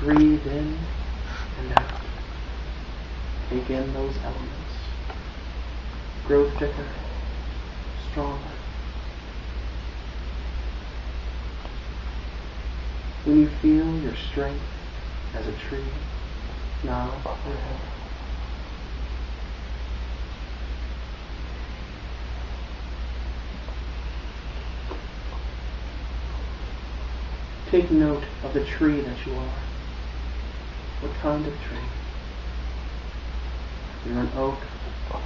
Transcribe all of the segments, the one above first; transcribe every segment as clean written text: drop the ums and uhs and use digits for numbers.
breathe in and out. Take in those elements. Grow thicker, stronger. When you feel your strength as a tree, nod your head. Take note of the tree that you are. What kind of tree? You're an oak, or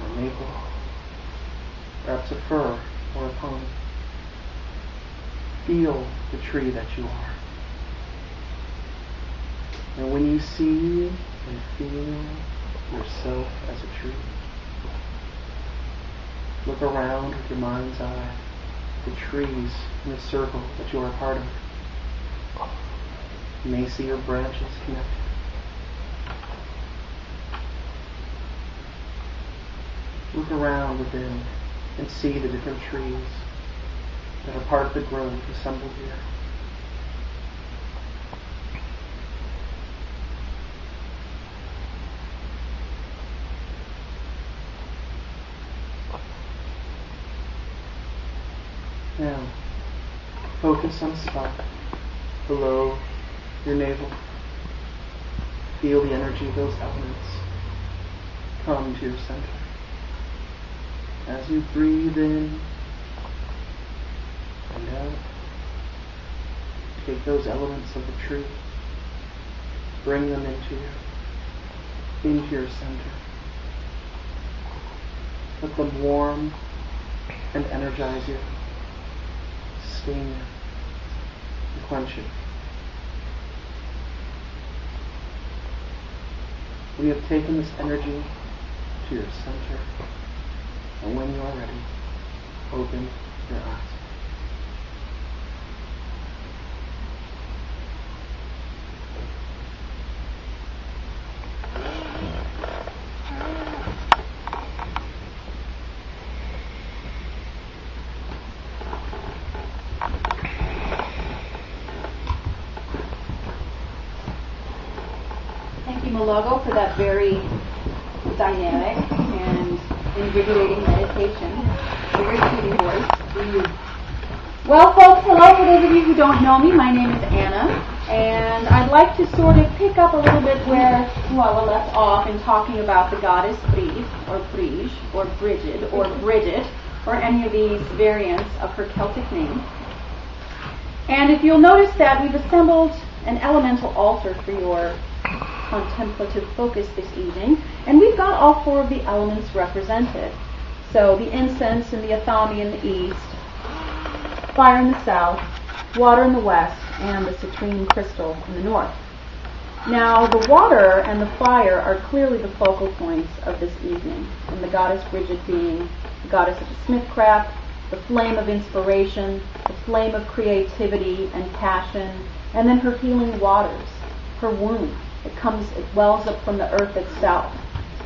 a maple, perhaps a fir or a pine. Feel the tree that you are. And when you see and feel yourself as a tree, look around with your mind's eye, the trees in the circle that you are a part of. You may see your branches connected. Look around within and see the different trees that are part of the grove assembled here. Now, focus on a spot below your navel. Feel the energy of those elements come to your center. As you breathe in and out, take those elements of the tree, bring them into your center. Let them warm and energize you, sustain you, and quench you. We have taken this energy to your center, and when you are ready, open your eyes. Thank you, Milwaukee, for that very dynamic and invigorating meditation. Very soothing voice. Well, folks, hello. For those of you who don't know me, my name is Anna, and I'd like to sort of pick up a little bit where Luella left off in talking about the goddess Brid, or Brige, or Brigid, or Bridget, or any of these variants of her Celtic name. And if you'll notice that we've assembled an elemental altar for your contemplative focus this evening, and we've got all four of the elements represented. So the incense and the athami in the east, fire in the south, water in the west, and the citrine crystal in the north. Now the water and the fire are clearly the focal points of this evening, and the goddess Bridget being the goddess of the smithcraft, the flame of inspiration, the flame of creativity and passion, and then her healing waters, her womb. It wells up from the earth itself.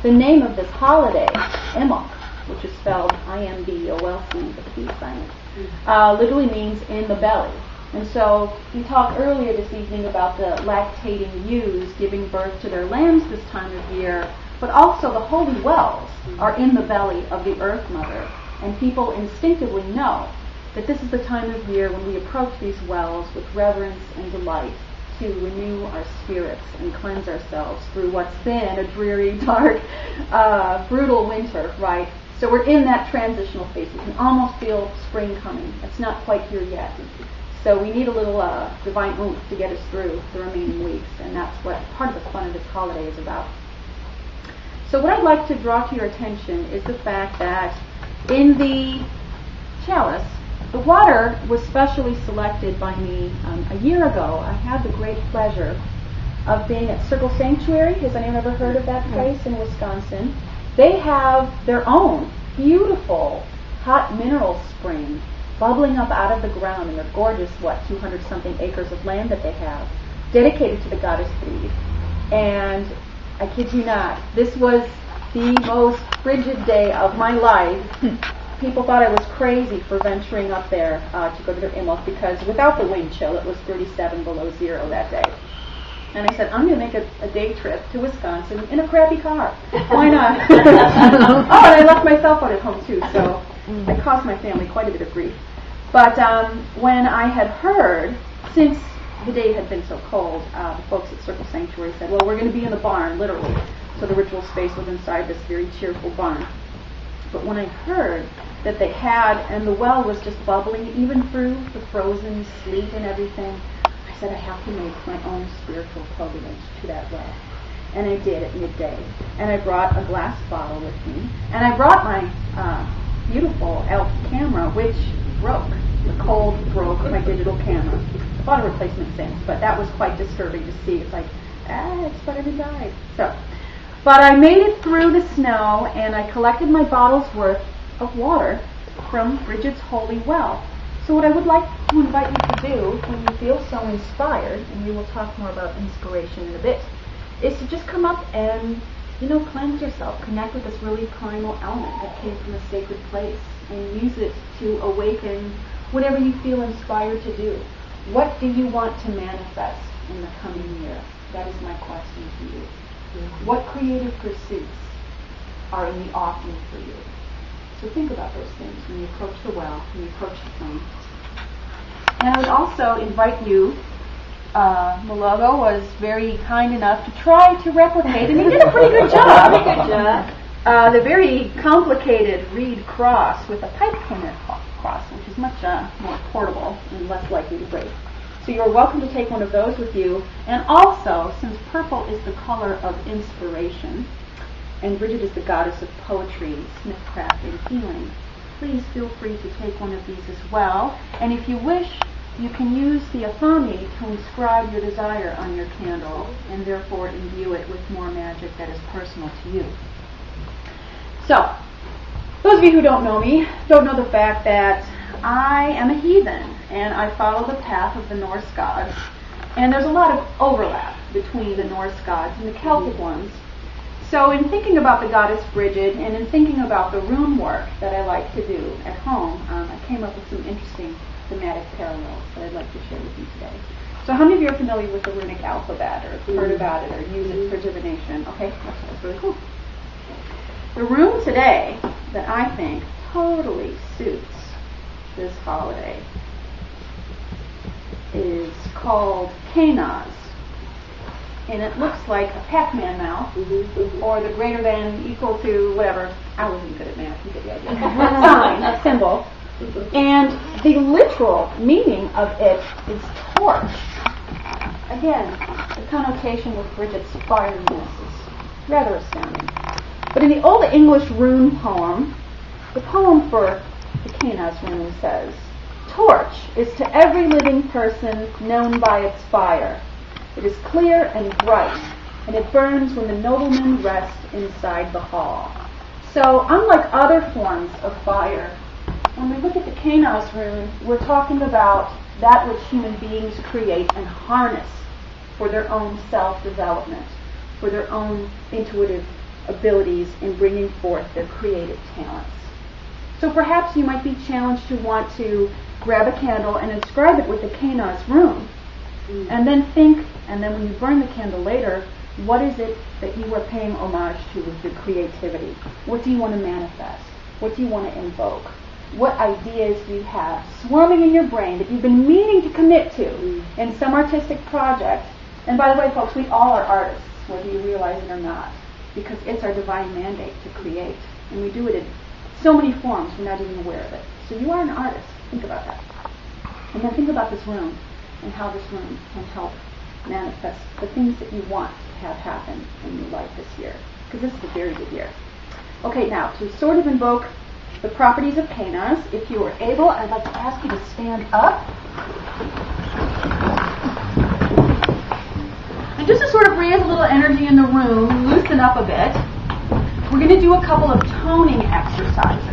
The name of this holiday, imbolc, which is spelled I-M-B-O-L-C, but the B is silent, literally means in the belly. And so we talked earlier this evening about the lactating ewes giving birth to their lambs this time of year, but also the holy wells are in the belly of the earth mother. And people instinctively know that this is the time of year when we approach these wells with reverence and delight, to renew our spirits and cleanse ourselves through what's been a dreary, dark, brutal winter, right? So we're in that transitional phase. We can almost feel spring coming. It's not quite here yet. So we need a little divine oomph to get us through the remaining weeks, and that's what part of the fun of this holiday is about. So what I'd like to draw to your attention is the fact that in the chalice, the water was specially selected by me a year ago. I had the great pleasure of being at Circle Sanctuary. Has anyone ever heard of that place in Wisconsin? They have their own beautiful hot mineral spring bubbling up out of the ground in their gorgeous, 200-something acres of land that they have, dedicated to the goddess Brid. And I kid you not, this was the most frigid day of my life. People thought I was crazy for venturing up there to go to their imbolc, because without the wind chill, it was 37 below zero that day. And I said, I'm going to make a day trip to Wisconsin in a crappy car. Why not? Oh, and I left my cell phone at home too, so it caused my family quite a bit of grief. But when I had heard, since the day had been so cold, the folks at Circle Sanctuary said, well, we're going to be in the barn, literally. So the ritual space was inside this very cheerful barn. But when I heard that they had, and the well was just bubbling, even through the frozen sleet and everything, I said, I have to make my own spiritual pilgrimage to that well. And I did at midday. And I brought a glass bottle with me. And I brought my beautiful ELF camera, which broke. The cold broke my digital camera. I bought a replacement since, but that was quite disturbing to see. It's like, it's better to die. But I made it through the snow, and I collected my bottle's worth of water from Bridget's holy well. So what I would like to invite you to do when you feel so inspired, and we will talk more about inspiration in a bit, is to just come up and, cleanse yourself, connect with this really primal element that came from a sacred place, and use it to awaken whatever you feel inspired to do. What do you want to manifest in the coming year? That is my question to you. What creative pursuits are in the offing for you? So think about those things when you approach the well, when you approach the flame. And I would also invite you, Malago was very kind enough to try to replicate, and he did a pretty good job. The very complicated reed cross with a pipe cleaner cross, which is much more portable and less likely to break. So you're welcome to take one of those with you. And also, since purple is the color of inspiration, and Bridget is the goddess of poetry, smithcraft, and healing, please feel free to take one of these as well. And if you wish, you can use the Athami to inscribe your desire on your candle, and therefore imbue it with more magic that is personal to you. So, those of you who don't know me, don't know the fact that I am a heathen, and I follow the path of the Norse gods. And there's a lot of overlap between the Norse gods and the Celtic ones. So in thinking about the goddess Bridget, and in thinking about the rune work that I like to do at home, I came up with some interesting thematic parallels that I'd like to share with you today. So how many of you are familiar with the runic alphabet, or have heard about it, or use it for divination? Okay, that's really cool. The rune today that I think totally suits this holiday is called Kenaz, and it looks like a Pac-Man mouth, or the greater than, equal to, whatever. I wasn't good at math, you get the idea. Sign, a symbol. And the literal meaning of it is torch. Again, the connotation with Bridget's fieriness is rather astounding. But in the Old English rune poem, the poem for the Kenaz rune says, torch is to every living person known by its fire. It is clear and bright, and it burns when the noblemen rest inside the hall. So, unlike other forms of fire, when we look at the Kenaz rune, we're talking about that which human beings create and harness for their own self-development, for their own intuitive abilities in bringing forth their creative talents. So perhaps you might be challenged to want to grab a candle and inscribe it with the Kenaz rune, and then think, and then when you burn the candle later, what is it that you are paying homage to with your creativity? What do you want to manifest? What do you want to invoke? What ideas do you have swarming in your brain that you've been meaning to commit to in some artistic project? And by the way, folks, we all are artists, whether you realize it or not, because it's our divine mandate to create. And we do it in so many forms, we're not even aware of it. So you are an artist. Think about that. And then think about this room and how this room can help manifest the things that you want to have happen in your life this year. Because this is a very good year. Okay, now, to sort of invoke the properties of Kenaz, if you are able, I'd like to ask you to stand up. And just to sort of raise a little energy in the room, loosen up a bit, we're going to do a couple of toning exercises.